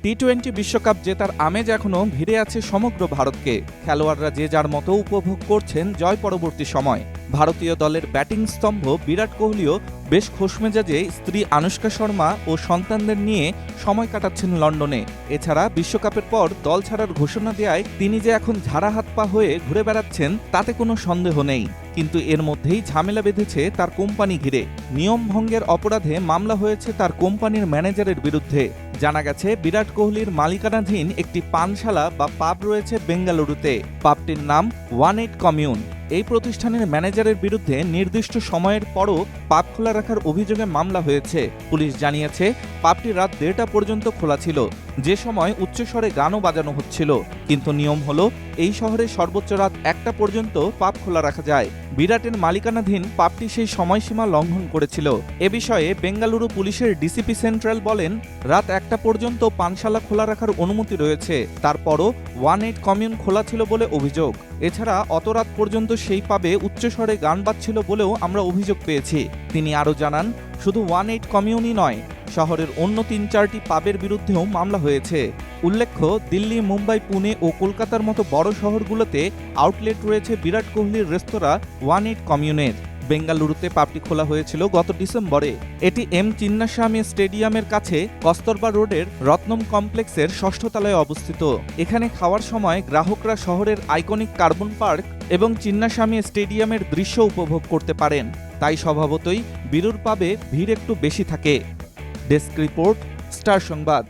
টি-20 বিশ্বকাপ জেতার আমেজ এখনও ঘিরে আছে সমগ্র ভারতকে। খেলোয়াড়রা যে যার মতো উপভোগ করছেন জয় পরবর্তী সময়। ভারতীয় দলের ব্যাটিং স্তম্ভ বিরাট কোহলিও বেশ খোশমেজাজে স্ত্রী আনুশকা শর্মা ও সন্তানদের নিয়ে সময় কাটাচ্ছেন লন্ডনে। এছাড়া বিশ্বকাপের পর দল ছাড়ার ঘোষণা দেওয়ায় তিনি যে এখন ঝাড়া হাত পা হয়ে ঘুরে বেড়াচ্ছেন তাতে কোনো সন্দেহ নেই। কিন্তু এর মধ্যেই ঝামেলা বেঁধেছে তার কোম্পানি ঘিরে। নিয়ম ভঙ্গের অপরাধে মামলা হয়েছে তার কোম্পানির ম্যানেজারের বিরুদ্ধে। জানা গেছে বিরাট কোহলির মালিকানাধীন একটি পানশালা বা পাব রয়েছে বেঙ্গালুরুতে। পাবটির নাম 18 কমিউন। এই প্রতিষ্ঠানের ম্যানেজারের বিরুদ্ধে নির্দিষ্ট সময়ের পরও পাব খোলা রাখার অভিযোগে মামলা হয়েছে। পুলিশ জানিয়েছে পাবটি রাত 1:30টা পর্যন্ত খোলা ছিল, যে সময় উচ্চস্বরে গানও বাজানো হচ্ছিল। কিন্তু নিয়ম হলো এই শহরে সর্বোচ্চ রাত 1টা পর্যন্ত পাব খোলা রাখা যায়। বিরাটের মালিকানাধীন পাবটি সেই সময়সীমা লঙ্ঘন করেছিল। এ বিষয়ে বেঙ্গালুরু পুলিশের ডিসিপি সেন্ট্রাল বলেন, রাত 1টা পর্যন্ত পানশালা খোলা রাখার অনুমতি রয়েছে, তারপরও 18 কমিউন খোলা ছিল বলে অভিযোগ। এছাড়া অত রাত পর্যন্ত সেই পাবে উচ্চস্বরে গান বাজছিল বলেও আমরা অভিযোগ পেয়েছি। তিনি আরও জানান, শুধু 18 কমিউনই নয়, শহরের অন্য 3-4টি পাবের বিরুদ্ধেও মামলা হয়েছে। উল্লেখ্য, দিল্লি, মুম্বাই, পুনে ও কলকাতার মতো বড় শহরগুলোতে আউটলেট রয়েছে বিরাট কোহলির রেস্তোরাঁ 18 কমিউনের। বেঙ্গালুরুতে পাবটি খোলা হয়েছিল গত ডিসেম্বরে। এটি এম চিন্নাস্বামী স্টেডিয়ামের কাছে কস্তরবা রোডের রত্নম কমপ্লেক্সের 6ষ্ঠ তলায় অবস্থিত। এখানে খাওয়ার সময় গ্রাহকরা শহরের আইকনিক কার্বন পার্ক এবং চিন্নাস্বামী স্টেডিয়ামের দৃশ্য উপভোগ করতে পারেন। তাই স্বভাবতই বীরুর পাবে ভিড় একটু বেশি থাকে। ডেস্ক রিপোর্ট, স্টার সংবাদ।